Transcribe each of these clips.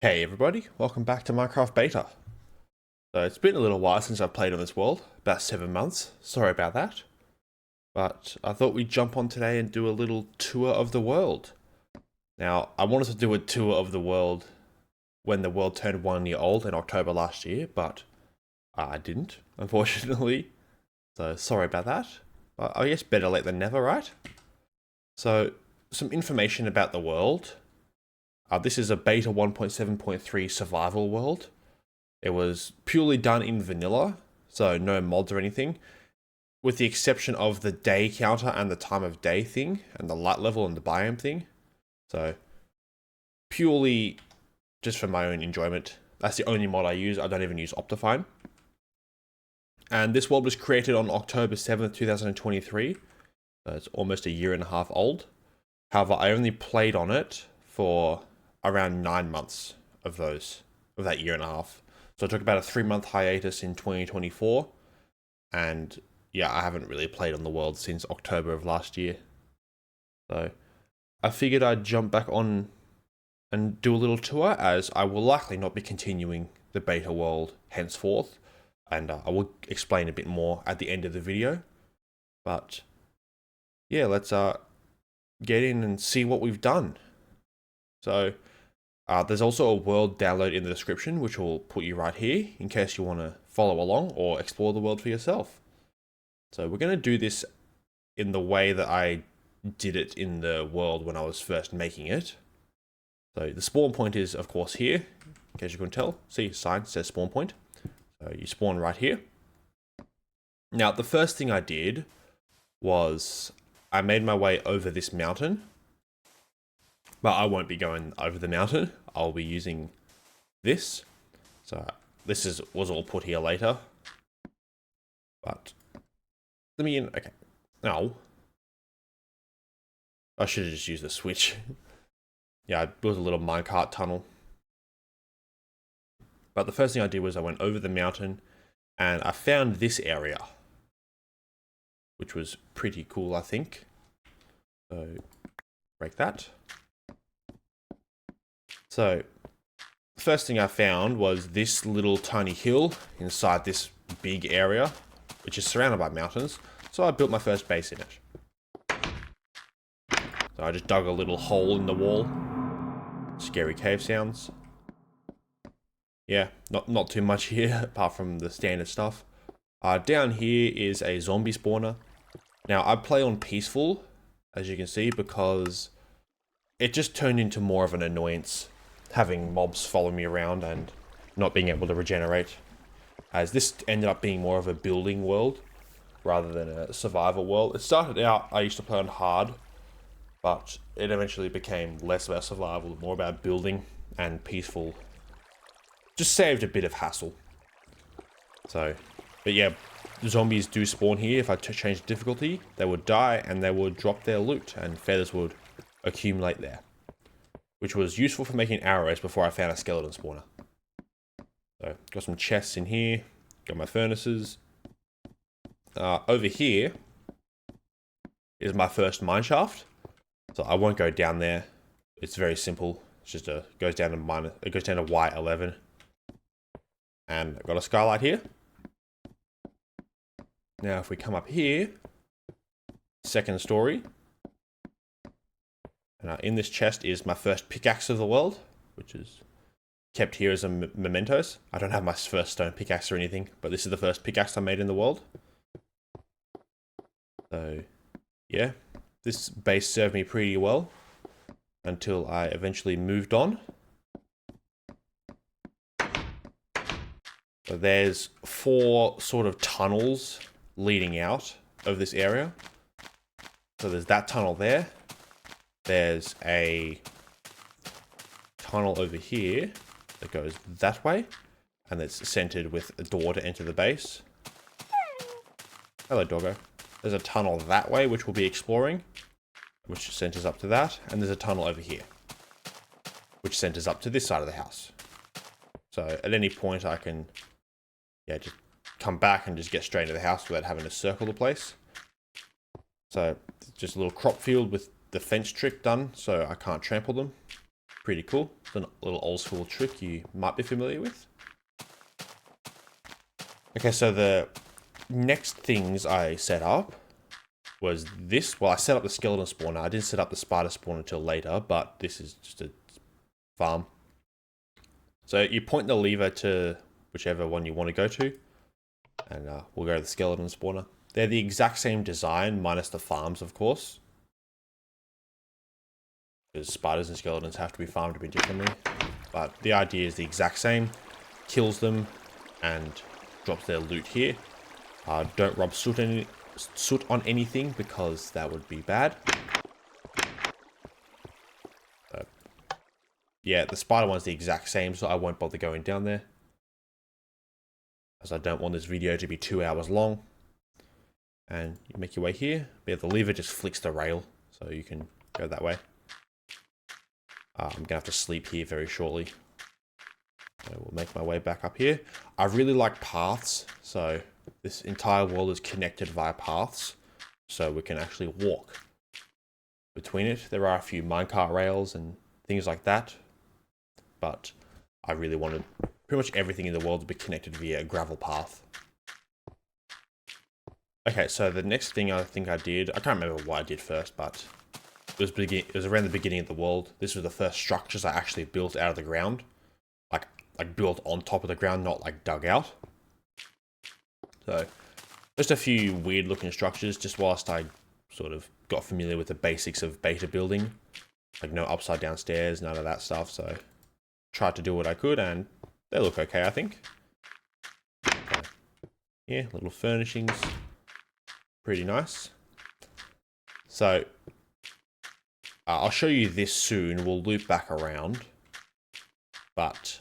Hey everybody, welcome back to Minecraft Beta. So it's been a little while since I've played on this world, about 7 months, sorry about that. But I thought we'd jump on today and do a little tour of the world. Now, I wanted to do a tour of the world when the world turned 1 year old in October last year, but I didn't, unfortunately. So sorry about that, but I guess better late than never, right? So, some information about the world. This is a beta 1.7.3 survival world. It was purely done in vanilla, so no mods or anything, with the exception of the day counter and the time of day thing, and the light level and the biome thing. So, purely just for my own enjoyment. That's the only mod I use. I don't even use Optifine. And this world was created on October 7th, 2023. So it's almost a year and a half old. However, I only played on it for around 9 months of that year and a half. So I took about a 3-month hiatus in 2024, and yeah, I haven't really played on the world since October of last year. So I figured I'd jump back on and do a little tour, as I will likely not be continuing the beta world henceforth, and I will explain a bit more at the end of the video. But yeah, let's get in and see what we've done. So there's also a world download in the description, which will put you right here in case you want to follow along or explore the world for yourself. So we're going to do this in the way that I did it in the world when I was first making it. So the spawn point is, of course, here, in case you couldn't tell. See, sign says spawn point. So you spawn right here. Now, the first thing I did was I made my way over this mountain. But I won't be going over the mountain. I'll be using this. So this was all put here later. But let me in. Okay. No. I should have just used the switch. Yeah, I built a little minecart tunnel. But the first thing I did was I went over the mountain and I found this area, which was pretty cool, I think. So break that. So, the first thing I found was this little tiny hill inside this big area, which is surrounded by mountains. So I built my first base in it. So I just dug a little hole in the wall. Scary cave sounds. Yeah, not too much here, apart from the standard stuff. Down here is a zombie spawner. Now, I play on peaceful, as you can see, because it just turned into more of an annoyance, having mobs follow me around and not being able to regenerate, as this ended up being more of a building world rather than a survival world. It started out, I used to play on hard, but it eventually became less about survival, more about building, and peaceful just saved a bit of hassle. So, but yeah, the zombies do spawn here. If I change the difficulty, they would die and they would drop their loot and feathers would accumulate there, which was useful for making arrows before I found a skeleton spawner. So, got some chests in here, got my furnaces. Over here is my first mine shaft. So I won't go down there. It's very simple. It's just goes down to Y11. And I've got a skylight here. Now if we come up here, second story. And in this chest is my first pickaxe of the world, which is kept here as a mementos. I don't have my first stone pickaxe or anything, but this is the first pickaxe I made in the world. So, yeah, this base served me pretty well until I eventually moved on. So there's 4 sort of tunnels leading out of this area. So there's that tunnel there. There's a tunnel over here that goes that way, and it's centered with a door to enter the base. Hello, doggo. There's a tunnel that way, which we'll be exploring, which centers up to that, and there's a tunnel over here, which centers up to this side of the house. So at any point I can, yeah, just come back and just get straight into the house without having to circle the place. So just a little crop field with the fence trick done, so I can't trample them. Pretty cool. It's a little old school trick you might be familiar with. Okay, so the next things I set up was this. Well, I set up the skeleton spawner. I didn't set up the spider spawner until later, but this is just a farm. So you point the lever to whichever one you want to go to, and we'll go to the skeleton spawner. They're the exact same design, minus the farms, of course. Because spiders and skeletons have to be farmed a bit differently. But the idea is the exact same. Kills them and drops their loot here. Don't rub soot on anything because that would be bad. Yeah, the spider one's the exact same, so I won't bother going down there, as I don't want this video to be 2 hours long. And you make your way here. Yeah, the lever just flicks the rail, so you can go that way. I'm going to have to sleep here very shortly. So we'll make my way back up here. I really like paths, so this entire world is connected via paths, so we can actually walk between it. There are a few minecart rails and things like that, but I really wanted pretty much everything in the world to be connected via a gravel path. Okay, so the next thing I think I did, I can't remember what I did first, but it was around the beginning of the world. This was the first structures I actually built out of the ground. Like built on top of the ground, not like dug out. So just a few weird looking structures, just whilst I sort of got familiar with the basics of beta building. Like no upside down stairs, none of that stuff. So tried to do what I could and they look okay, I think. So, yeah, little furnishings. Pretty nice. So I'll show you this soon. We'll loop back around. But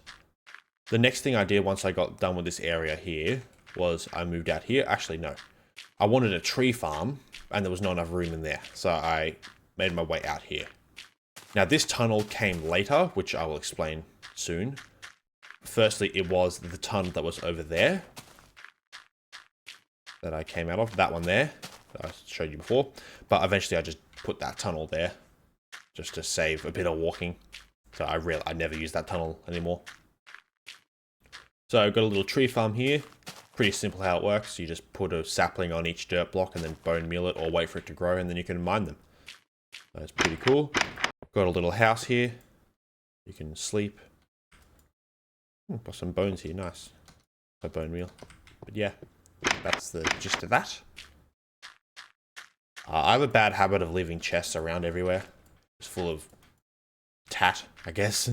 the next thing I did once I got done with this area here was I moved out here. Actually, no. I wanted a tree farm and there was not enough room in there. So I made my way out here. Now this tunnel came later, which I will explain soon. Firstly, it was the tunnel that was over there that I came out of. That one there that I showed you before. But eventually I just put that tunnel there just to save a bit of walking. So I never use that tunnel anymore. So I've got a little tree farm here. Pretty simple how it works. You just put a sapling on each dirt block and then bone meal it or wait for it to grow and then you can mine them. That's pretty cool. Got a little house here. You can sleep. Got some bones here, nice. A bone meal. But yeah, that's the gist of that. I have a bad habit of leaving chests around everywhere. It's full of tat, I guess.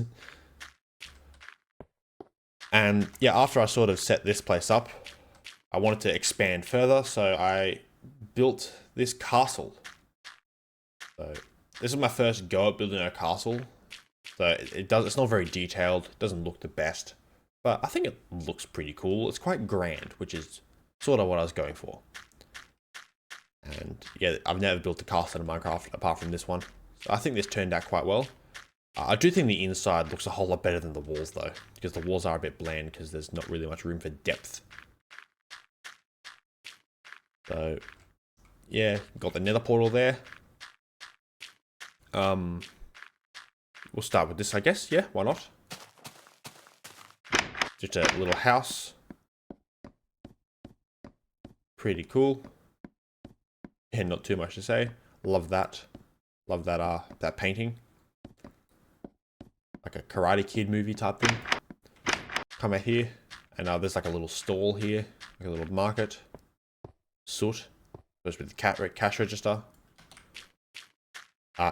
And yeah, after I sort of set this place up, I wanted to expand further, so I built this castle. So this is my first go at building a castle. So it's not very detailed, it doesn't look the best, but I think it looks pretty cool. It's quite grand, which is sort of what I was going for. And yeah, I've never built a castle in Minecraft apart from this one. So I think this turned out quite well. I do think the inside looks a whole lot better than the walls though, because the walls are a bit bland because there's not really much room for depth. So yeah, got the nether portal there. We'll start with this, I guess. Yeah, why not? Just a little house. Pretty cool. Yeah, not too much to say. Love that. Love that that painting. Like a Karate Kid movie type thing. Come out here, and there's like a little stall here, like a little market. Soot goes with the cash register.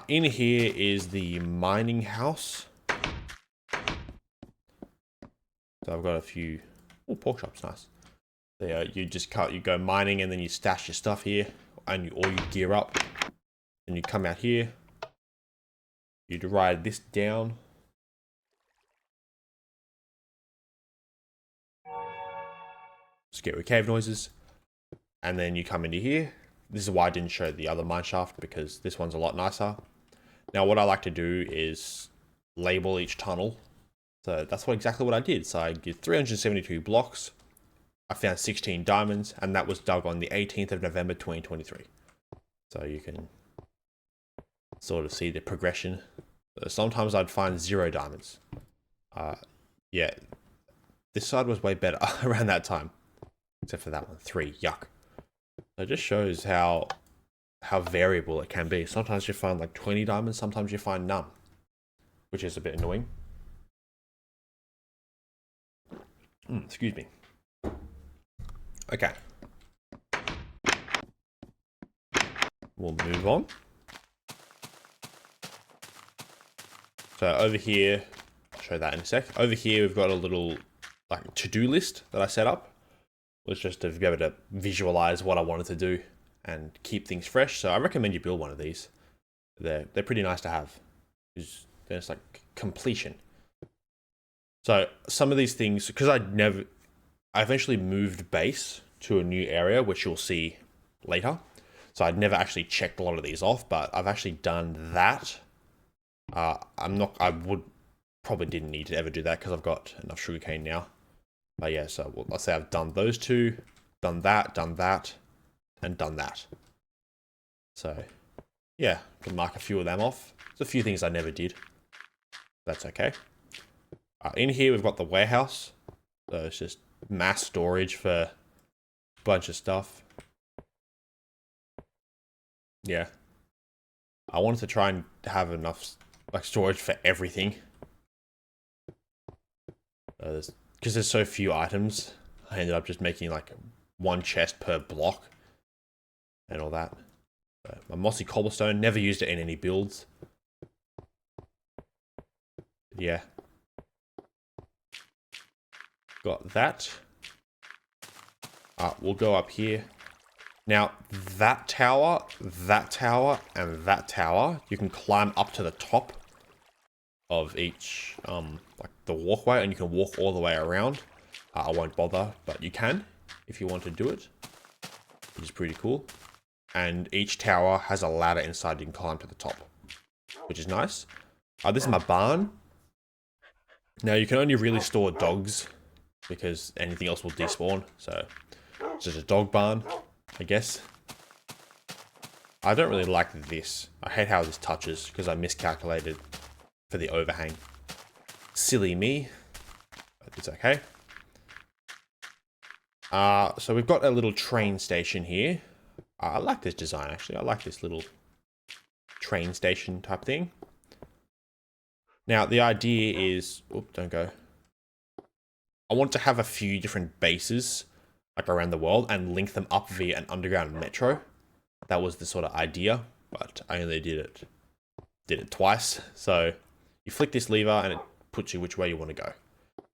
In here is the mining house. So I've got a few. Oh, pork chops, nice. There, you go mining, and then you stash your stuff here, and you gear up, and you come out here. You'd ride this down. Scary cave noises. And then you come into here. This is why I didn't show the other mine shaft, because this one's a lot nicer. Now what I like to do is label each tunnel. So that's exactly what I did. So I did 372 blocks. I found 16 diamonds, and that was dug on the 18th of November 2023. So you can sort of see the progression Sometimes I'd find 0 diamonds. Yeah, this side was way better around that time. Except for that one, 3, yuck. So it just shows how variable it can be. Sometimes you find like 20 diamonds, sometimes you find none. Which is a bit annoying. Excuse me. Okay. We'll move on. So over here, I'll show that in a sec. Over here, we've got a little like to-do list that I set up. It was just to be able to visualize what I wanted to do and keep things fresh. So I recommend you build one of these. They're pretty nice to have. There's like completion. So some of these things, because I eventually moved base to a new area, which you'll see later. So I'd never actually checked a lot of these off, but I've actually done that. I probably didn't need to ever do that because I've got enough sugarcane now. But yeah, so let's say I've done those 2, done that, and done that. So yeah, can mark a few of them off. There's a few things I never did. That's okay. In here, we've got the warehouse. So it's just mass storage for a bunch of stuff. Yeah. I wanted to try and have enough like storage for everything. Because there's so few items, I ended up just making like 1 chest per block and all that. So my mossy cobblestone, never used it in any builds. Yeah. Got that. We'll go up here. Now, that tower, and that tower, you can climb up to the top of each, like the walkway, and you can walk all the way around. I won't bother, but you can if you want to do it, which is pretty cool. And each tower has a ladder inside you can climb to the top, which is nice. This is my barn. Now, you can only really store dogs because anything else will despawn. So it's just a dog barn, I guess. I don't really like this. I hate how this touches because I miscalculated for the overhang. Silly me, but it's okay. So we've got a little train station here. I like this design, actually. I like this little train station type thing. Now, the idea is... Oop, don't go. I want to have a few different bases like around the world and link them up via an underground metro. That was the sort of idea, but I only did it twice. So you flick this lever and it puts you which way you want to go.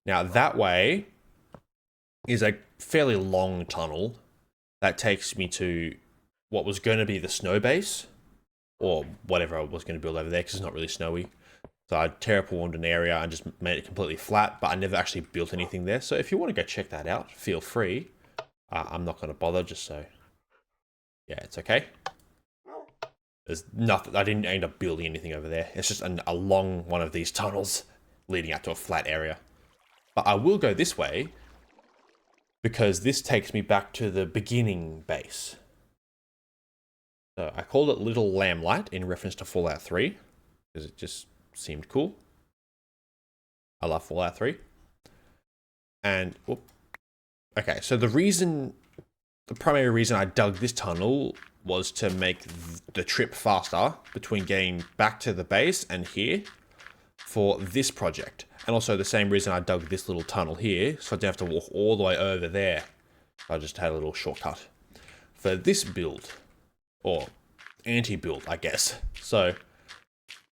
Now, that way is a fairly long tunnel that takes me to what was going to be the snow base, or whatever I was going to build over there because it's not really snowy. So I terraformed an area and just made it completely flat, but I never actually built anything there. So if you want to go check that out, feel free. I'm not going to bother, just so... Yeah, it's okay. There's nothing... I didn't end up building anything over there. It's just a long one of these tunnels leading out to a flat area. But I will go this way because this takes me back to the beginning base. So I called it Little Lamplight in reference to Fallout 3 because it just seemed cool. I love Fallout 3. And, whoop. Okay, so the primary reason I dug this tunnel was to make the trip faster between getting back to the base and here for this project. And also the same reason I dug this little tunnel here, so I didn't have to walk all the way over there. I just had a little shortcut for this build, or anti-build, I guess. So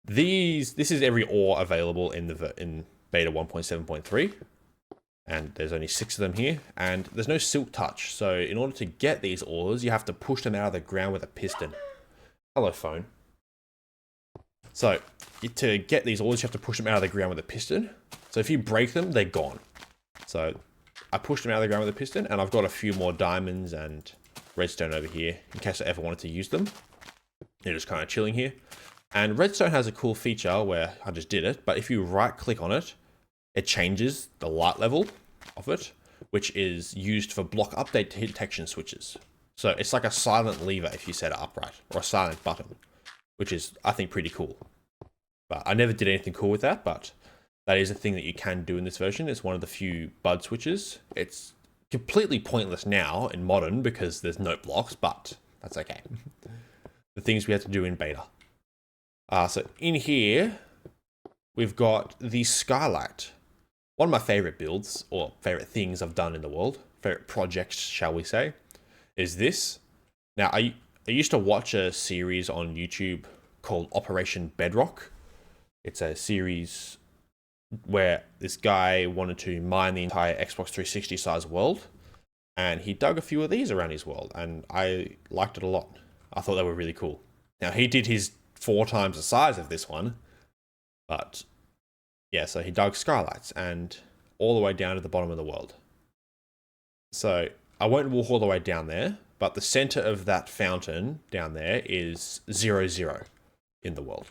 this is every ore available in beta 1.7.3. And there's only 6 of them here, and there's no silk touch. So in order to get these ores, you have to push them out of the ground with a piston. Hello, phone. So to get these ores, you have to push them out of the ground with a piston. So if you break them, they're gone. So I pushed them out of the ground with a piston, and I've got a few more diamonds and redstone over here in case I ever wanted to use them. They're just kind of chilling here. And redstone has a cool feature where I just did it, but if you right click on it, it changes the light level of it, which is used for block update detection switches. So it's like a silent lever if you set it upright, or a silent button, which is, I think, pretty cool. But I never did anything cool with that, but that is a thing that you can do in this version. It's one of the few bud switches. It's completely pointless now in modern because there's no blocks, but that's okay. The things we had to do in beta. So in here, we've got the Skylight. One of my favorite builds, or favorite things I've done in the world, favorite projects, shall we say, is this. Now, I used to watch a series on YouTube called Operation Bedrock. It's a series where this guy wanted to mine the entire Xbox 360 size world, and he dug a few of these around his world, and I liked it a lot. I thought they were really cool. Now, he did his 4 times the size of this one, but yeah, so he dug skylights and all the way down to the bottom of the world. So I won't walk all the way down there, but the center of that fountain down there is 0, 0 in the world.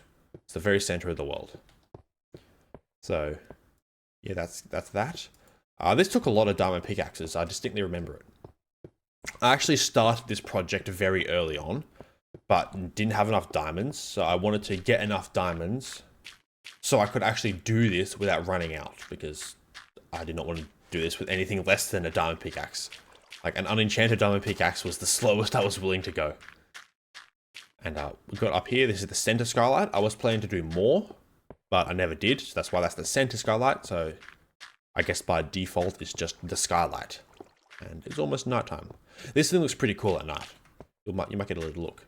It's the very center of the world. So yeah, that's that. This took a lot of diamond pickaxes. I distinctly remember it. I actually started this project very early on, but didn't have enough diamonds. So I wanted to get enough diamonds so I could actually do this without running out, because I did not want to do this with anything less than a diamond pickaxe. Like, an unenchanted diamond pickaxe was the slowest I was willing to go. And we got up here. This is the center skylight. I was planning to do more, but I never did. So that's why that's the center skylight. So I guess by default, it's just the skylight. And it's almost nighttime. This thing looks pretty cool at night. You might get a little look.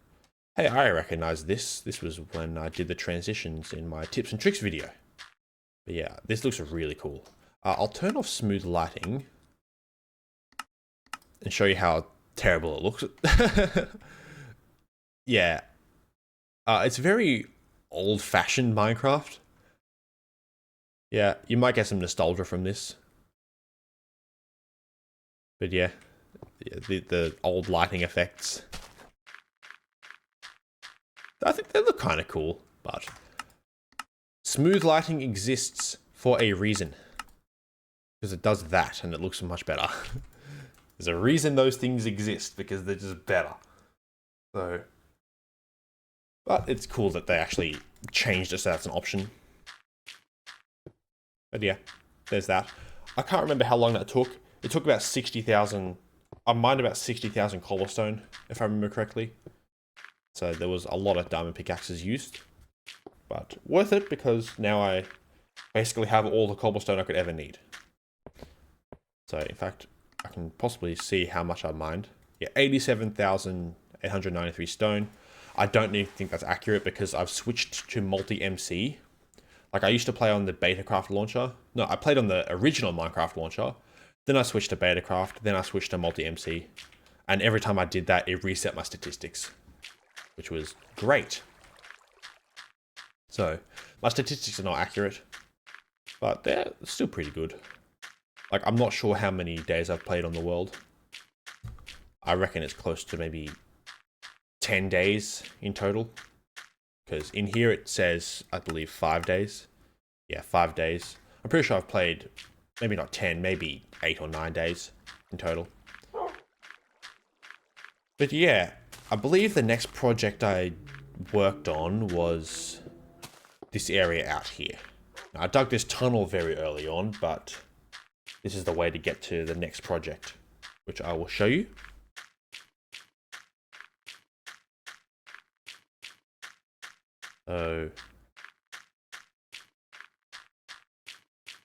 Hey, I recognize this. This was when I did the transitions in my tips and tricks video. But yeah, this looks really cool. I'll turn off smooth lighting and show you how terrible it looks. Yeah. It's very old-fashioned Minecraft. Yeah, you might get some nostalgia from this. But yeah, the old lighting effects. I think they look kind of cool, but smooth lighting exists for a reason. Because it does that, and it looks much better. There's a reason those things exist, because they're just better. So, but it's cool that they actually changed it so that's an option. But yeah, there's that. I can't remember how long that took. It took about 60,000. I mined about 60,000 cobblestone, if I remember correctly. So there was a lot of diamond pickaxes used. But worth it, because now I basically have all the cobblestone I could ever need. So in fact, I can possibly see how much I mined. Yeah, 87,893 stone. I don't even think that's accurate, because I've switched to multi-MC. Like, I used to play on the Betacraft launcher. No, I played on the original Minecraft launcher. Then I switched to Betacraft. Then I switched to multi-MC. And every time I did that, it reset my statistics, which was great. So my statistics are not accurate, but they're still pretty good. Like, I'm not sure how many days I've played on the world. I reckon it's close to maybe 10 days in total. Because in here it says, I believe, 5 days. Yeah, 5 days. I'm pretty sure I've played maybe not 10, maybe 8 or 9 days in total. But yeah, I believe the next project I worked on was this area out here. Now, I dug this tunnel very early on, but this is the way to get to the next project, which I will show you.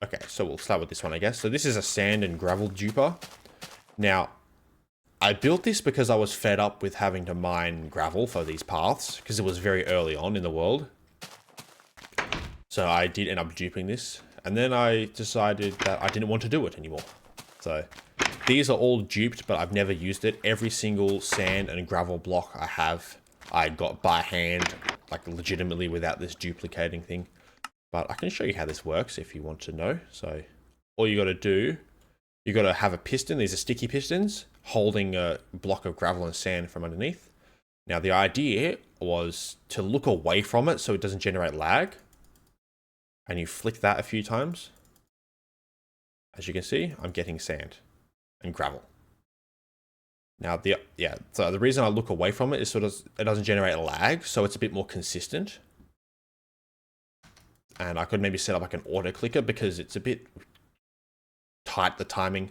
Okay, so we'll start with this one, I guess. So this is a sand and gravel duper. Now, I built this because I was fed up with having to mine gravel for these paths, because it was very early on in the world. So I did end up duping this, and then I decided that I didn't want to do it anymore. So these are all duped, but I've never used it. Every single sand and gravel block I have, I got by hand, like legitimately without this duplicating thing. But I can show you how this works if you want to know. So all you got to do, you got to have a piston. These are sticky pistons holding a block of gravel and sand from underneath. Now the idea was to look away from it so it doesn't generate lag. And you flick that a few times. As you can see, I'm getting sand and gravel. Now so the reason I look away from it is so it doesn't generate lag, so it's a bit more consistent. and I could maybe set up like an auto clicker because it's a bit tight, the timing.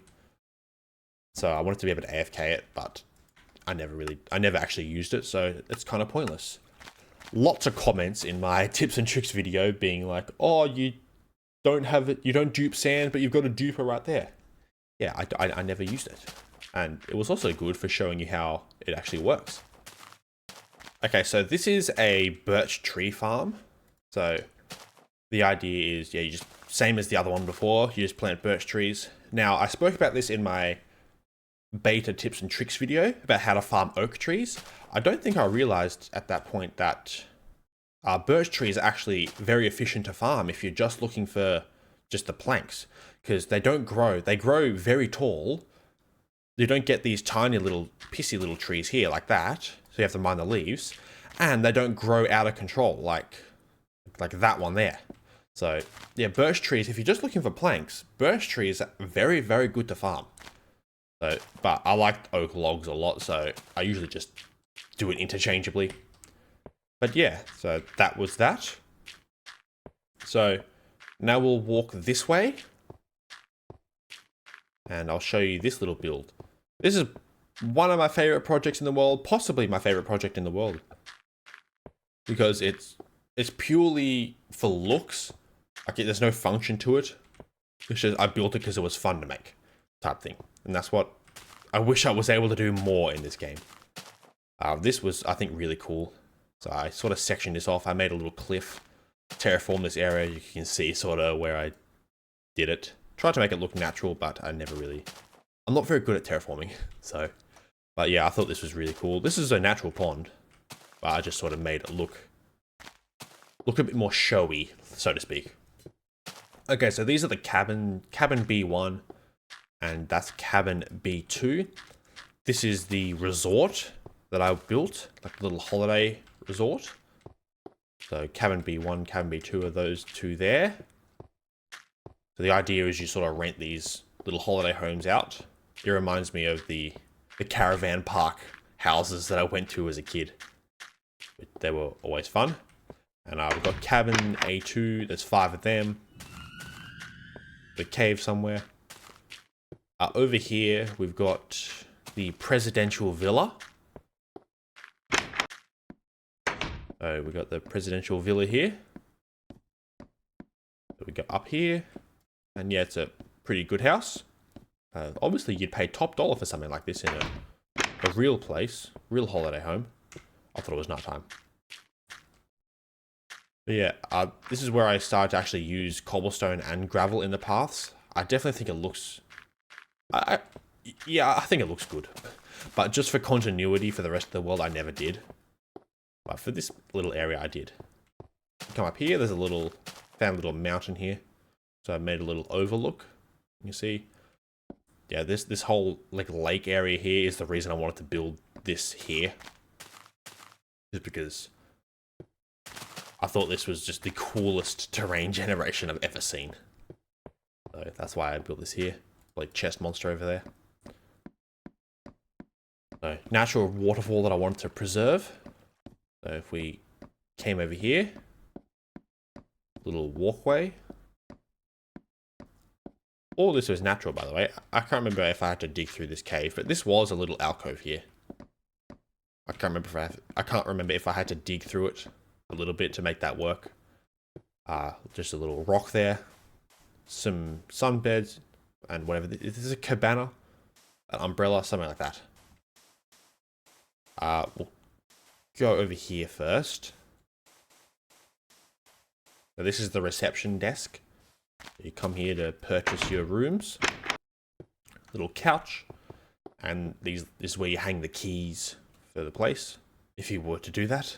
So I wanted to be able to AFK it, but I never actually used it, so it's kind of pointless. Lots of comments in my tips and tricks video being like, oh, you don't have it, you don't dupe sand, but you've got a duper right there. Yeah, I never used it. And it was also good for showing you how it actually works. Okay, so this is a birch tree farm. So the idea is, yeah, you just, same as the other one before, you just plant birch trees. Now, I spoke about this in my beta tips and tricks video about how to farm oak trees. I don't think I realized at that point that birch trees are actually very efficient to farm if you're just looking for just the planks, because they don't grow. They grow very tall. You don't get these tiny little pissy little trees here like that, so you have to mind the leaves, and they don't grow out of control like that one there. So yeah, birch trees, if you're just looking for planks, birch trees are very, very good to farm. So, but I like oak logs a lot, so I usually just do it interchangeably. But yeah, so that was that. So now we'll walk this way, and I'll show you this little build. This is one of my favorite projects in the world, possibly my favorite project in the world, because it's purely for looks. Like, there's no function to it. It's just, I built it because it was fun to make, type thing. And that's what I wish I was able to do more in this game. This was, I think, really cool. So I sort of sectioned this off. I made a little cliff, terraformed this area. You can see sort of where I did it. Tried to make it look natural, but I'm not very good at terraforming. So, but yeah, I thought this was really cool. This is a natural pond, but I just sort of made it look a bit more showy, so to speak. Okay, so these are the cabin B1, and that's cabin B2. This is the resort that I built, like a little holiday resort. So cabin B1, cabin B2 are those two there. So the idea is you sort of rent these little holiday homes out. It reminds me of the caravan park houses that I went to as a kid. They were always fun. And we've got cabin A2, there's 5 of them. The cave somewhere. Over here, we've got the presidential villa. So we've got the presidential villa here. So we go up here. And yeah, it's a pretty good house. Obviously, you'd pay top dollar for something like this in a real place, real holiday home. I thought it was nighttime. But yeah, this is where I started to actually use cobblestone and gravel in the paths. I definitely think it looks... yeah, I think it looks good. But just for continuity for the rest of the world, I never did. But for this little area, I did. Come up here, there's found a little mountain here. So I made a little overlook. You see? Yeah, this whole like lake area here is the reason I wanted to build this here. Just because I thought this was just the coolest terrain generation I've ever seen. So that's why I built this here. Like chest monster over there. So natural waterfall that I wanted to preserve. So if we came over here, little walkway. All this was natural, by the way. I can't remember if I had to dig through this cave, but this was a little alcove here. I can't remember if I had to dig through it a little bit to make that work. Just a little rock there, some sunbeds, and whatever. This is a cabana, an umbrella, something like that. We'll go over here first. So this is the reception desk. You come here to purchase your rooms. Little couch. And this is where you hang the keys for the place, if you were to do that.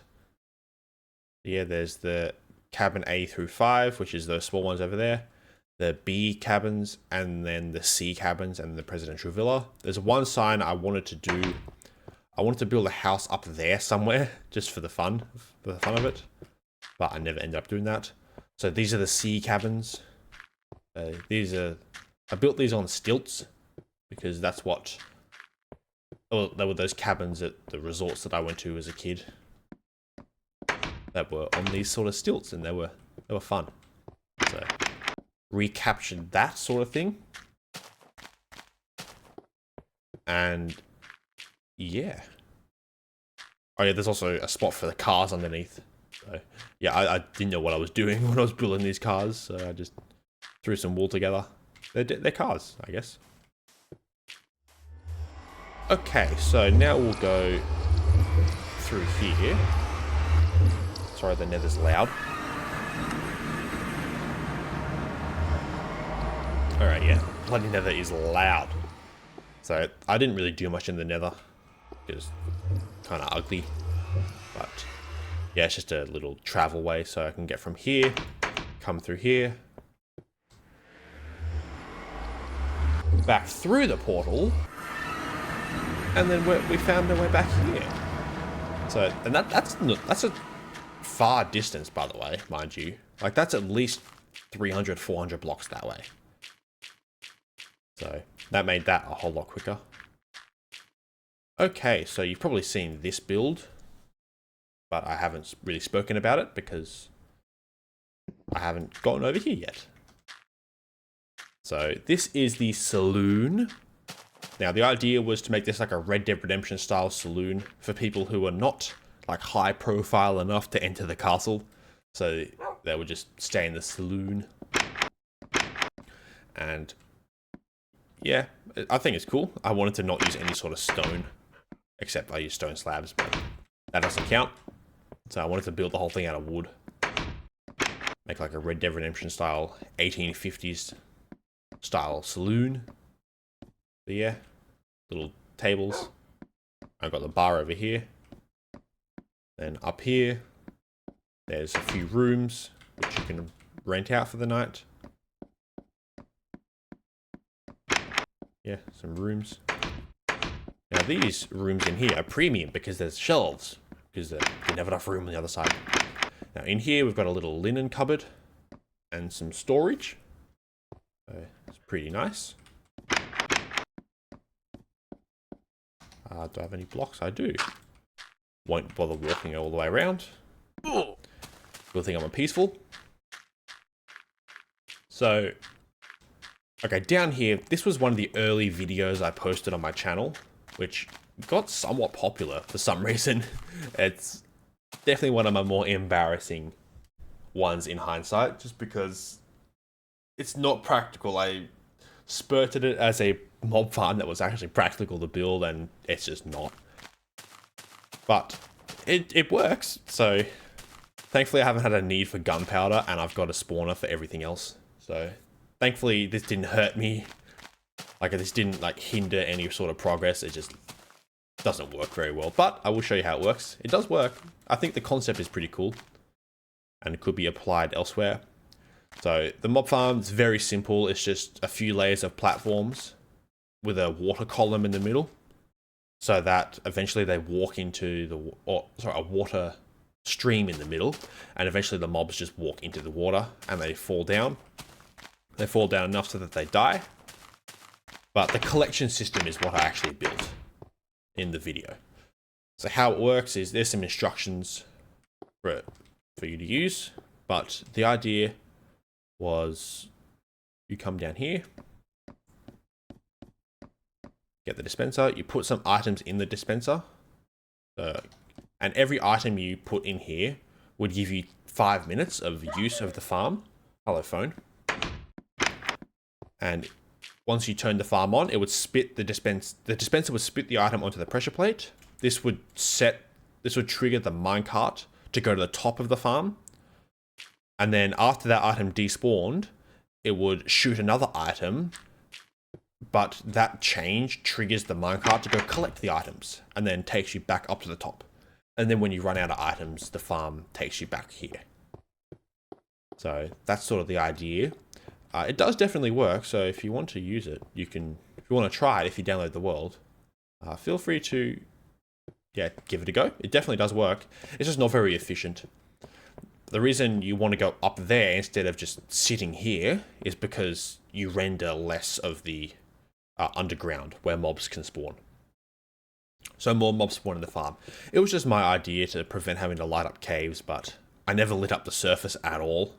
Yeah, there's the cabin A through 5, which is those small ones over there. The B cabins, and then the C cabins, and the presidential villa. There's one sign I wanted to do. I wanted to build a house up there somewhere, just for the fun of it. But I never ended up doing that. So these are the C cabins. I built these on stilts because that's what. Oh, there were those cabins at the resorts that I went to as a kid that were on these sort of stilts, and they were fun. recaptured that sort of thing. And yeah. Oh yeah, there's also a spot for the cars underneath. So yeah, I didn't know what I was doing when I was building these cars, so I just threw some wool together. They're cars, I guess. Okay, so now we'll go through here. Sorry, the nether's loud. Alright, yeah. Bloody nether is loud. So, I didn't really do much in the nether. It was kind of ugly. But, yeah, it's just a little travel way, so I can get from here, come through here, back through the portal, and then we found our way back here. So, and that's a far distance, by the way, mind you. Like, that's at least 300, 400 blocks that way. So, that made that a whole lot quicker. Okay, so you've probably seen this build, but I haven't really spoken about it because I haven't gotten over here yet. So, this is the saloon. Now, the idea was to make this like a Red Dead Redemption style saloon for people who are not like high profile enough to enter the castle. So they would just stay in the saloon. And yeah, I think it's cool. I wanted to not use any sort of stone, except I use stone slabs, but that doesn't count. So I wanted to build the whole thing out of wood. Make like a Red Dead Redemption style 1850s style saloon. But yeah, little tables. I've got the bar over here. Then up here, there's a few rooms which you can rent out for the night. Yeah, some rooms. Now these rooms in here are premium because there's shelves, because there's never enough room on the other side. Now in here we've got a little linen cupboard and some storage. So it's pretty nice. Do I have any blocks? I do. Won't bother walking all the way around. Good thing I'm a peaceful. So, okay, down here, this was one of the early videos I posted on my channel, which got somewhat popular for some reason. It's definitely one of my more embarrassing ones in hindsight, just because it's not practical. I spurted it as a mob farm that was actually practical to build, and it's just not. But it works, so thankfully I haven't had a need for gunpowder, and I've got a spawner for everything else. So thankfully this didn't hurt me. Like, this didn't like hinder any sort of progress. It just doesn't work very well. But I will show you how it works. It does work. I think the concept is pretty cool, and it could be applied elsewhere. So the mob farm is very simple. It's just a few layers of platforms with a water column in the middle, so that eventually they walk into a water stream in the middle, and eventually the mobs just walk into the water and they fall down. They fall down enough so that they die. But the collection system is what I actually built in the video. So how it works is there's some instructions for you to use, but the idea was you come down here, get the dispenser, you put some items in the dispenser, and every item you put in here would give you 5 minutes of use of the farm. Hello, phone. And once you turn the farm on, it would spit the dispenser would spit the item onto the pressure plate. This would trigger the minecart to go to the top of the farm. And then after that item despawned, it would shoot another item, but that change triggers the minecart to go collect the items and then takes you back up to the top. And then when you run out of items, the farm takes you back here. So that's sort of the idea. It does definitely work, so if you want to use it, you can. If you want to try it, if you download the world, feel free to, give it a go. It definitely does work. It's just not very efficient. The reason you want to go up there instead of just sitting here is because you render less of the underground where mobs can spawn. So more mobs spawn in the farm. It was just my idea to prevent having to light up caves, but I never lit up the surface at all.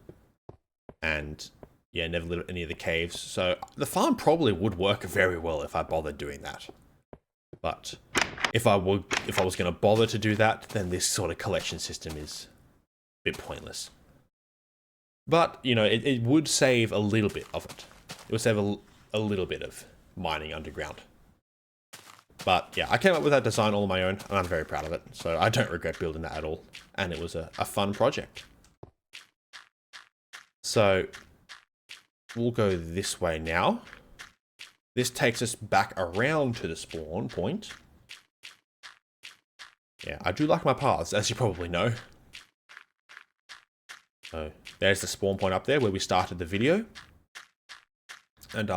And yeah, never lit up any of the caves. So the farm probably would work very well if I bothered doing that. But if I was going to bother to do that, then this sort of collection system is a bit pointless. But, you know, it would save a little bit of it. It would save a little bit of mining underground. But yeah, I came up with that design all on my own, and I'm very proud of it. So I don't regret building that at all. And it was a fun project. So we'll go this way now. This takes us back around to the spawn point. Yeah, I do like my paths, as you probably know. So there's the spawn point up there where we started the video. And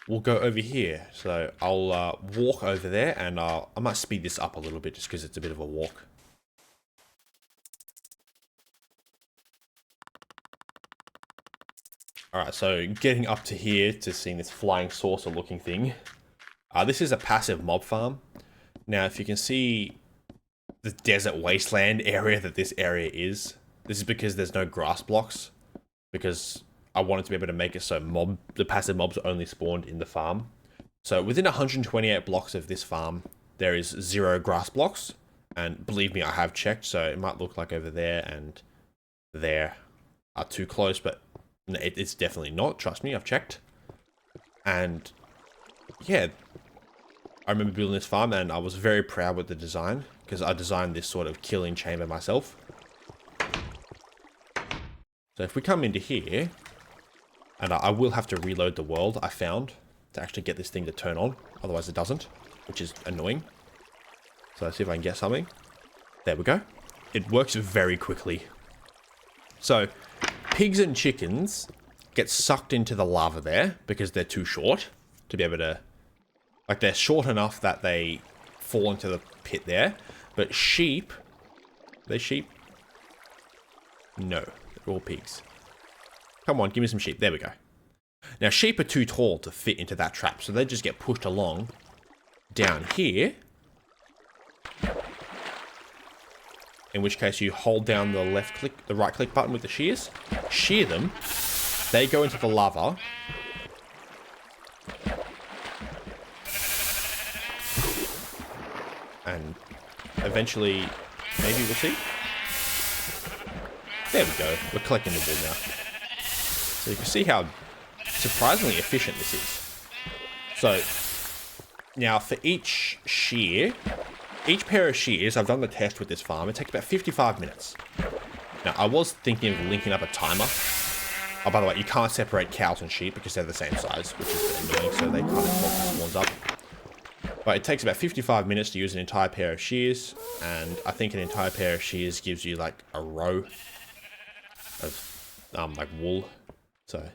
we'll go over here. So I'll walk over there, and I might speed this up a little bit just because it's a bit of a walk. Alright, so getting up to here to seeing this flying saucer looking thing. This is a passive mob farm. Now, if you can see the desert wasteland area that this area is, this is because there's no grass blocks. Because I wanted to be able to make it so the passive mobs only spawned in the farm. So within 128 blocks of this farm, there is 0 grass blocks. And believe me, I have checked, so it might look like over there and there are too close, but it's definitely not. Trust me, I've checked. And yeah, I remember building this farm and I was very proud with the design because I designed this sort of killing chamber myself. So if we come into here, and I will have to reload the world I found to actually get this thing to turn on. Otherwise it doesn't, which is annoying. So let's see if I can get something. There we go. It works very quickly. So pigs and chickens get sucked into the lava there because they're too short to be able to... Like, they're short enough that they fall into the pit there. But sheep... Are they sheep? No, they're all pigs. Come on, give me some sheep. There we go. Now, sheep are too tall to fit into that trap, so they just get pushed along down here. In which case, you hold down the right click button with the shears, shear them, they go into the lava. And eventually, maybe we'll see. There we go. We're collecting the wool now. So you can see how surprisingly efficient this is. So now for each shear, each pair of shears, I've done the test with this farm, it takes about 55 minutes. Now I was thinking of linking up a timer. Oh, by the way, you can't separate cows and sheep because they're the same size, which is annoying, so they kind of talk the spawns up. But it takes about 55 minutes to use an entire pair of shears, and I think an entire pair of shears gives you like a row of like wool. So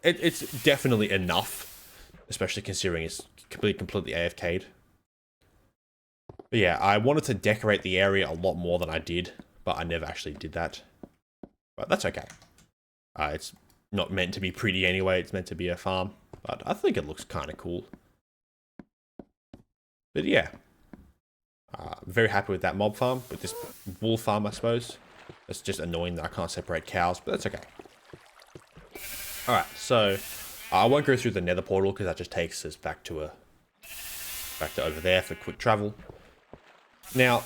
it's definitely enough, especially considering it's completely AFK'd. But yeah, I wanted to decorate the area a lot more than I did, but I never actually did that. But that's okay. It's not meant to be pretty anyway, it's meant to be a farm, but I think it looks kind of cool. But yeah, I'm very happy with that mob farm, with this wool farm, I suppose. It's just annoying that I can't separate cows, but that's okay. Alright, so I won't go through the nether portal because that just takes us back to over there for quick travel. Now,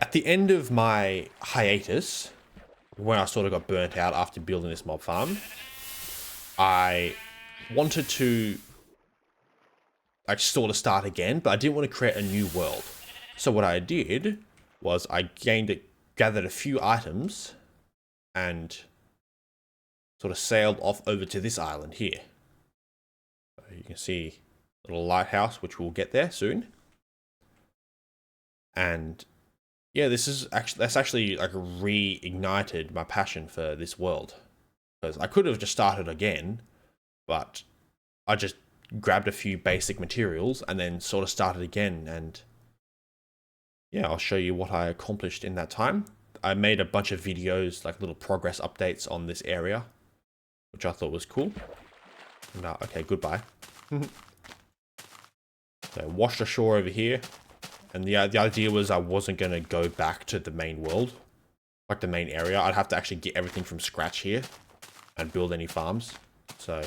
at the end of my hiatus, when I sort of got burnt out after building this mob farm, I wanted to like sort of start again, but I didn't want to create a new world. So what I did was I gathered a few items and sort of sailed off over to this island here. So you can see a little lighthouse, which we'll get there soon. And yeah, that's actually like reignited my passion for this world. Because I could have just started again, but I just grabbed a few basic materials and then sort of started again. And yeah, I'll show you what I accomplished in that time. I made a bunch of videos, like little progress updates on this area, which I thought was cool. And, okay, goodbye. So washed ashore over here. And the idea was I wasn't going to go back to the main world, like the main area. I'd have to actually get everything from scratch here and build any farms. So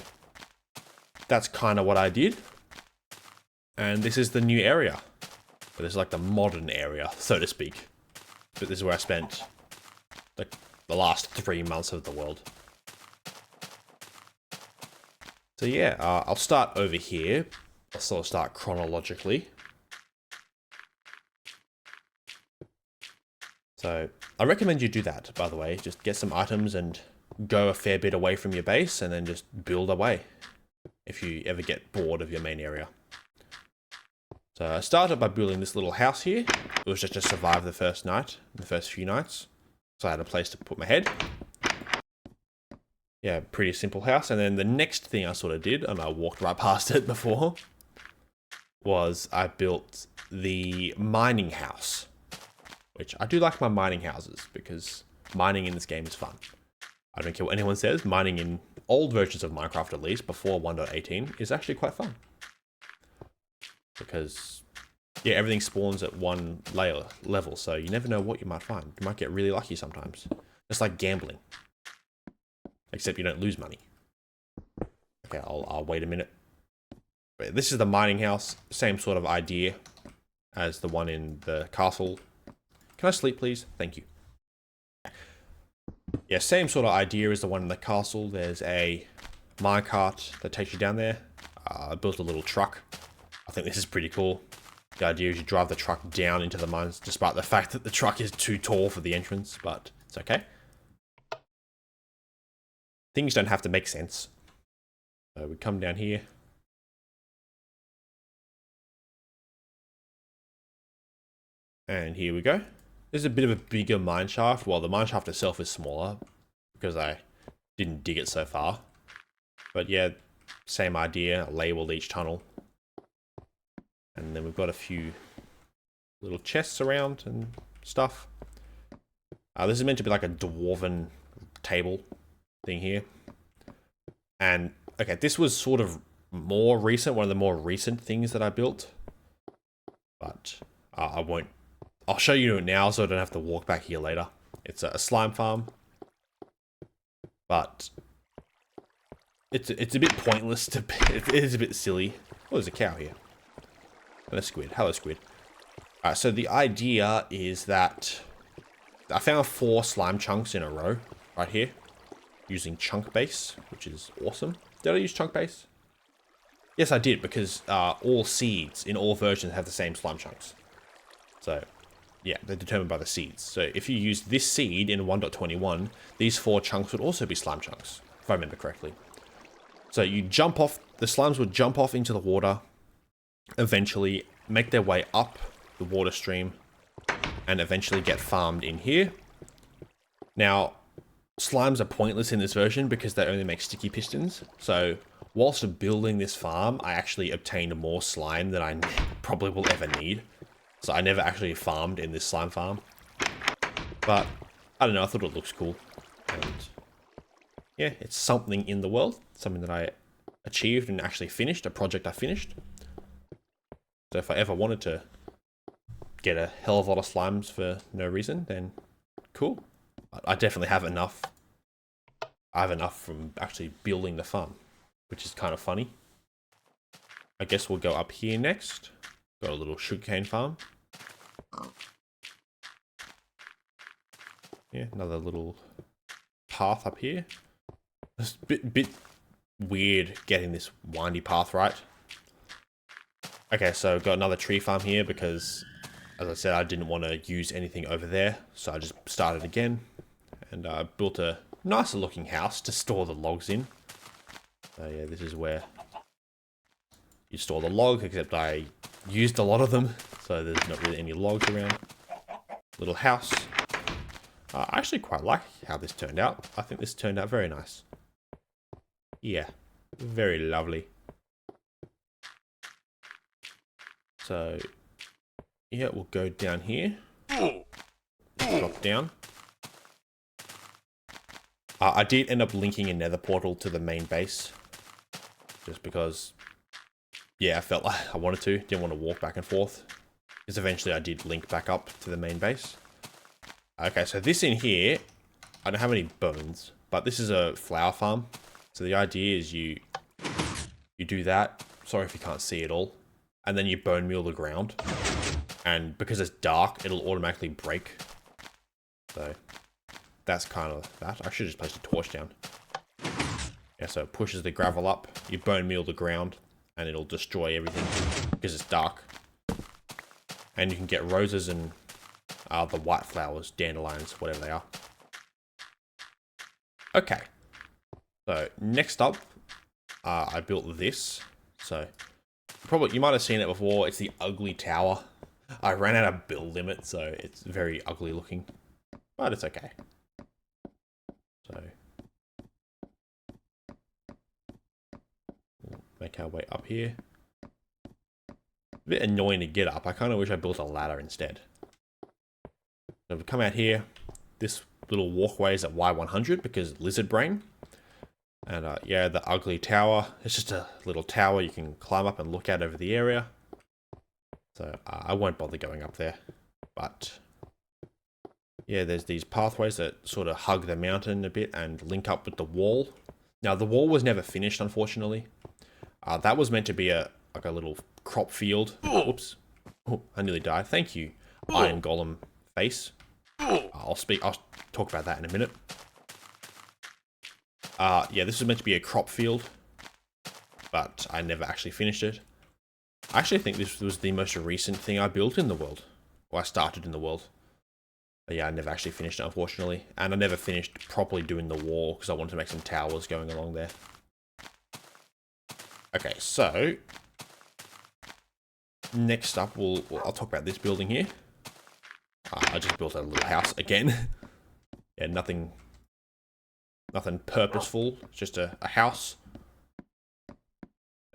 that's kind of what I did. And this is the new area. But this is like the modern area, so to speak. But this is where I spent like the last 3 months of the world. So yeah, I'll start over here. I'll sort of start chronologically. So I recommend you do that, by the way. Just get some items and go a fair bit away from your base and then just build away if you ever get bored of your main area. So I started by building this little house here. It was just to survive the first night, the first few nights. So I had a place to put my head. Yeah, pretty simple house. And then the next thing I sort of did, and I walked right past it before, was I built the mining house. Which I do like my mining houses because mining in this game is fun. I don't care what anyone says, mining in old versions of Minecraft, at least before 1.18, is actually quite fun. Because, yeah, everything spawns at one level, so you never know what you might find. You might get really lucky sometimes. It's like gambling. Except you don't lose money. Okay, I'll wait a minute. But this is the mining house, same sort of idea as the one in the castle. Can I sleep, please? Thank you. Yeah, same sort of idea as the one in the castle. There's a minecart that takes you down there. I built a little truck. I think this is pretty cool. The idea is you drive the truck down into the mines, despite the fact that the truck is too tall for the entrance, but it's okay. Things don't have to make sense. So we come down here. And here we go. This is a bit of a bigger mine shaft. Well, the mine shaft itself is smaller because I didn't dig it so far. But yeah, same idea. I labeled each tunnel. And then we've got a few little chests around and stuff. This is meant to be like a dwarven table thing here. And okay, this was sort of more recent, one of the more recent things that I built. But I won't. I'll show you it now so I don't have to walk back here later. It's a slime farm. But it's a bit pointless to... It is a bit silly. Oh, there's a cow here. And a squid. Hello, squid. Alright, so the idea is that I found 4 slime chunks in a row right here using chunk base, which is awesome. Did I use chunk base? Yes, I did, because all seeds in all versions have the same slime chunks. So, yeah, they're determined by the seeds. So if you use this seed in 1.21, these 4 chunks would also be slime chunks, if I remember correctly. So you jump off, the slimes would jump off into the water, eventually make their way up the water stream, and eventually get farmed in here. Now, slimes are pointless in this version because they only make sticky pistons. So whilst building this farm, I actually obtained more slime than I probably will ever need. So I never actually farmed in this slime farm. But, I don't know, I thought it looks cool. And, yeah, it's something in the world. Something that I achieved and actually finished. A project I finished. So if I ever wanted to get a hell of a lot of slimes for no reason, then cool. I definitely have enough. I have enough from actually building the farm, which is kind of funny. I guess we'll go up here next. Got a little sugarcane farm. Yeah, another little path up here. It's a bit weird getting this windy path right. Okay, so got another tree farm here because, as I said, I didn't want to use anything over there. So I just started again. And I built a nicer looking house to store the logs in. So yeah, this is where you store the logs, except I used a lot of them. So there's not really any logs around. Little house. I actually quite like how this turned out. I think this turned out very nice. Yeah, very lovely. So, yeah, we'll go down here. Drop down. I did end up linking a nether portal to the main base. Just because, yeah, I felt like I wanted to. Didn't want to walk back and forth. Because eventually I did link back up to the main base. Okay, so this in here, I don't have any bones. But this is a flower farm. So the idea is you do that. Sorry if you can't see it all. And then you bone meal the ground. And because it's dark, it'll automatically break. So that's kind of that. I should just place a torch down. Yeah, so it pushes the gravel up. You bone meal the ground. And it'll destroy everything because it's dark. And you can get roses and the white flowers, dandelions, whatever they are. Okay. So next up, I built this. So probably you might have seen it before. It's the ugly tower. I ran out of build limit, so it's very ugly looking, but it's okay. So we'll make our way up here. A bit annoying to get up. I kind of wish I built a ladder instead. So we come out here. This little walkway is at Y100 because lizard brain. And yeah, the ugly tower. It's just a little tower you can climb up and look at over the area. So I won't bother going up there. But yeah, there's these pathways that sort of hug the mountain a bit and link up with the wall. Now the wall was never finished, unfortunately. That was meant to be like a little crop field. Whoops. Oh, I nearly died. Thank you, Iron Golem face. I'll talk about that in a minute. Yeah, this was meant to be a crop field, but I never actually finished it. I actually think this was the most recent thing I built in the world. Or I started in the world. But yeah, I never actually finished it, unfortunately. And I never finished properly doing the wall, because I wanted to make some towers going along there. Okay, so next up, I'll talk about this building here. I just built a little house again. Yeah, nothing purposeful, just a house.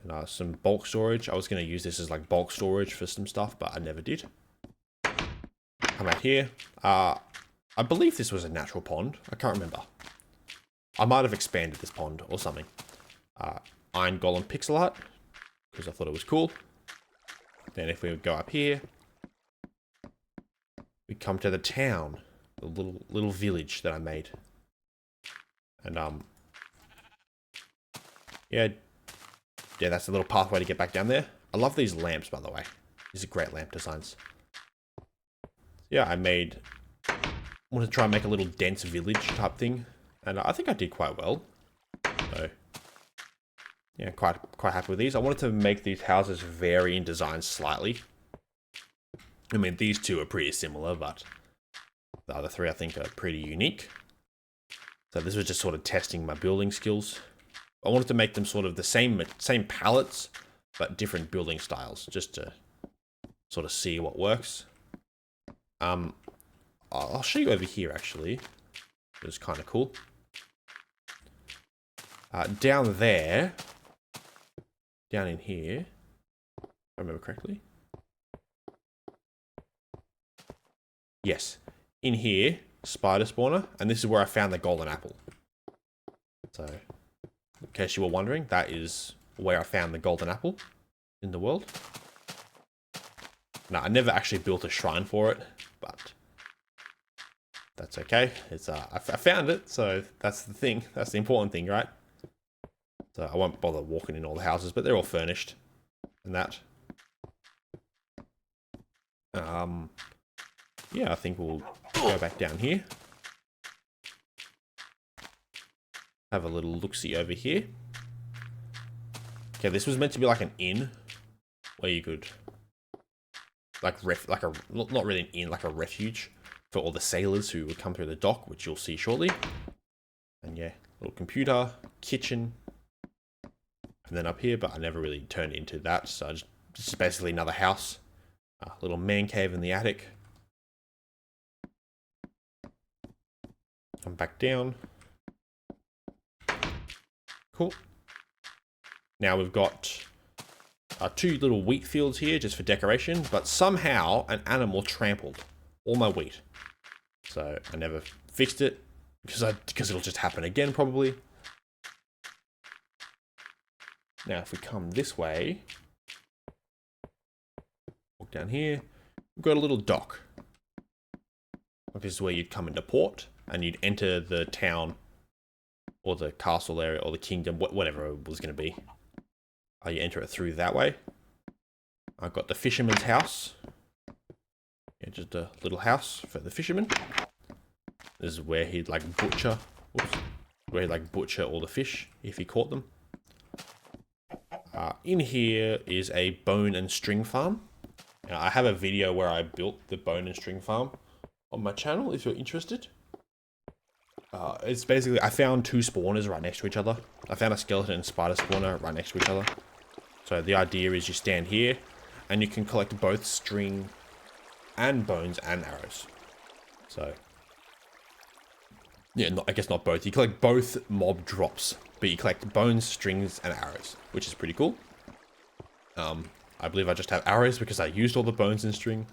And some bulk storage. I was going to use this as like bulk storage for some stuff, but I never did. Come out here. I believe this was a natural pond. I can't remember. I might have expanded this pond or something. Iron Golem pixel art, because I thought it was cool. Then if we would go up here, we come to the town, the little village that I made. And yeah, that's a little pathway to get back down there. I love these lamps, by the way. These are great lamp designs. Yeah, wanted to try and make a little dense village type thing, and I think I did quite well. So yeah, quite happy with these. I wanted to make these houses vary in design slightly. I mean, these two are pretty similar, but the other three I think are pretty unique. So this was just sort of testing my building skills. I wanted to make them sort of the same palettes, but different building styles, just to sort of see what works. I'll show you over here, actually. It's kind of cool. Down there, down in here, if I remember correctly. Yes, in here, spider spawner, and this is where I found the golden apple. So, in case you were wondering, that is where I found the golden apple in the world. Now, I never actually built a shrine for it, but that's okay. It's I found it, so that's the thing. That's the important thing, right? So I won't bother walking in all the houses, but they're all furnished and that. Yeah, I think we'll go back down here. Have a little look-see over here. Okay, this was meant to be like an inn where you could not really an inn, like a refuge for all the sailors who would come through the dock, which you'll see shortly. And yeah, little computer, kitchen, and then up here, but I never really turned it into that, so just basically another house. A little man cave in the attic. Come back down. Cool. Now we've got two little wheat fields here just for decoration, but somehow an animal trampled all my wheat. So I never fixed it because it'll just happen again probably. Now if we come this way, walk down here, we've got a little dock. This is where you'd come into port and you'd enter the town or the castle area, or the kingdom, whatever it was going to be. You enter it through that way. I've got the fisherman's house. Yeah, just a little house for the fisherman. This is where he'd like butcher. Whoops, where he'd like butcher all the fish if he caught them. In here is a bone and string farm. Now, I have a video where I built the bone and string farm on my channel if you're interested. It's basically, I found two spawners right next to each other. I found a skeleton and spider spawner right next to each other. So the idea is you stand here and you can collect both string and bones and arrows. So yeah, I guess not both. You collect both mob drops, but you collect bones, strings, and arrows, which is pretty cool. I believe I just have arrows because I used all the bones and string.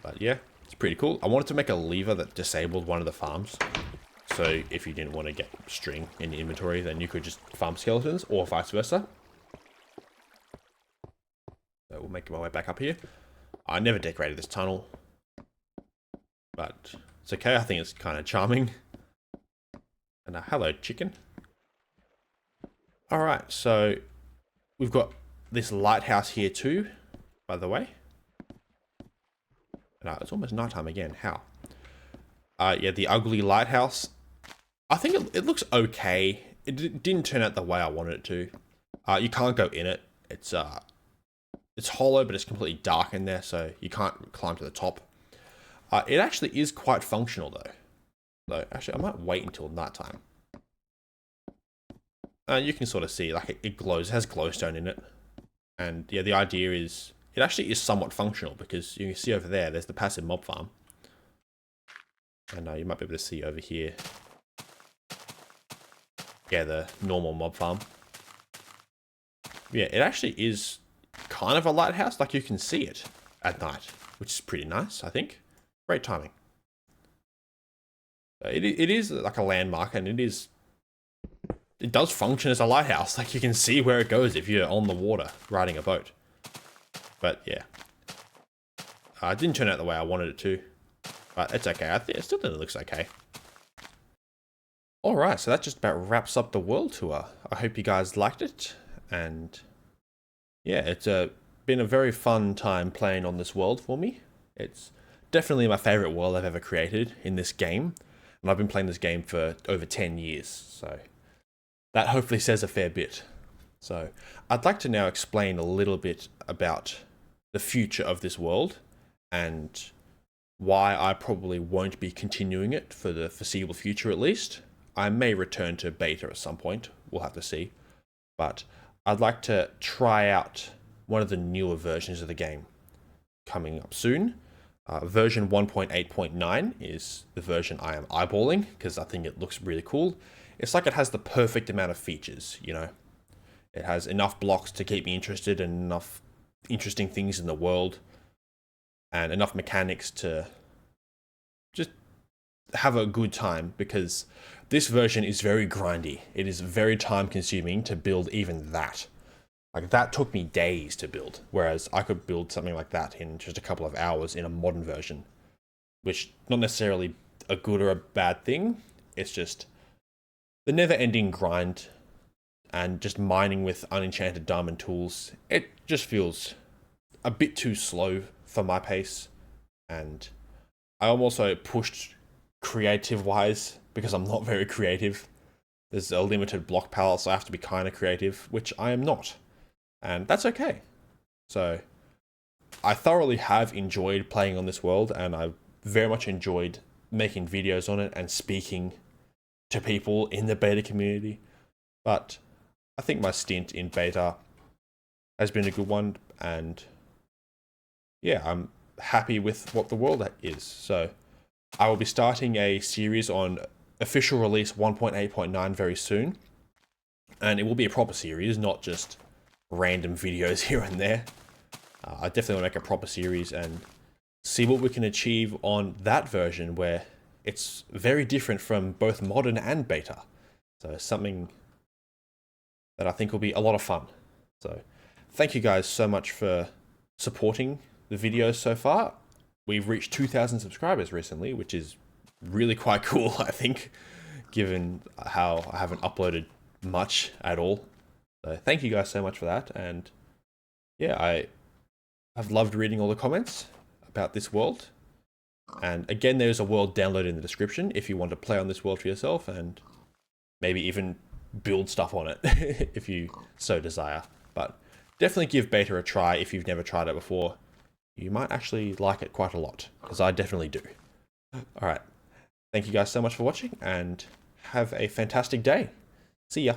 But yeah, it's pretty cool. I wanted to make a lever that disabled one of the farms. So if you didn't want to get string in the inventory, then you could just farm skeletons, or vice versa. So we'll make my way back up here. I never decorated this tunnel, but it's okay. I think it's kind of charming. And hello, chicken. All right, so we've got this lighthouse here too, by the way. No, it's almost nighttime again. How? Yeah, the ugly lighthouse. I think it looks okay. It didn't turn out the way I wanted it to. You can't go in it. It's hollow, but it's completely dark in there, so you can't climb to the top. It actually is quite functional though. So actually, I might wait until nighttime. You can sort of see, like, it glows. It has glowstone in it. And yeah, the idea is, it actually is somewhat functional because you can see over there, there's the passive mob farm. And you might be able to see over here. Yeah, the normal mob farm. Yeah, it actually is kind of a lighthouse. Like, you can see it at night, which is pretty nice, I think. Great timing. It is like a landmark, and it does function as a lighthouse. Like, you can see where it goes if you're on the water riding a boat. But yeah, it didn't turn out the way I wanted it to, but it's okay. I still think it looks okay. All right, so that just about wraps up the world tour. I hope you guys liked it, and yeah, it's been a very fun time playing on this world for me. It's definitely my favorite world I've ever created in this game, and I've been playing this game for over 10 years, so that hopefully says a fair bit. So I'd like to now explain a little bit about the future of this world and why I probably won't be continuing it for the foreseeable future at least. I may return to beta at some point, we'll have to see. But I'd like to try out one of the newer versions of the game coming up soon. Version 1.8.9 is the version I am eyeballing because I think it looks really cool. It's like it has the perfect amount of features, you know. It has enough blocks to keep me interested and enough interesting things in the world and enough mechanics to just have a good time, because this version is very grindy. It is very time consuming to build even that. Like, that took me days to build, whereas I could build something like that in just a couple of hours in a modern version, which not necessarily a good or a bad thing. It's just the never-ending grind and just mining with unenchanted diamond tools. It just feels a bit too slow for my pace, and I'm also pushed creative-wise because I'm not very creative. There's a limited block palette, so I have to be kind of creative, which I am not. And that's okay. So I thoroughly have enjoyed playing on this world, and I've very much enjoyed making videos on it and speaking to people in the beta community. But I think my stint in beta has been a good one, and yeah, I'm happy with what the world is. So I will be starting a series on official release 1.8.9 very soon, and it will be a proper series, not just random videos here and there. I definitely want to make a proper series and see what we can achieve on that version, where it's very different from both modern and beta. So something that I think will be a lot of fun. So thank you guys so much for supporting the videos so far. We've reached 2,000 subscribers recently, which is really quite cool, I think, given how I haven't uploaded much at all. So thank you guys so much for that. And yeah, I've loved reading all the comments about this world. And again, there's a world downloaded in the description if you want to play on this world for yourself and maybe even build stuff on it if you so desire. But definitely give beta a try if you've never tried it before. You might actually like it quite a lot, because I definitely do. All right. Thank you guys so much for watching, and have a fantastic day. See ya.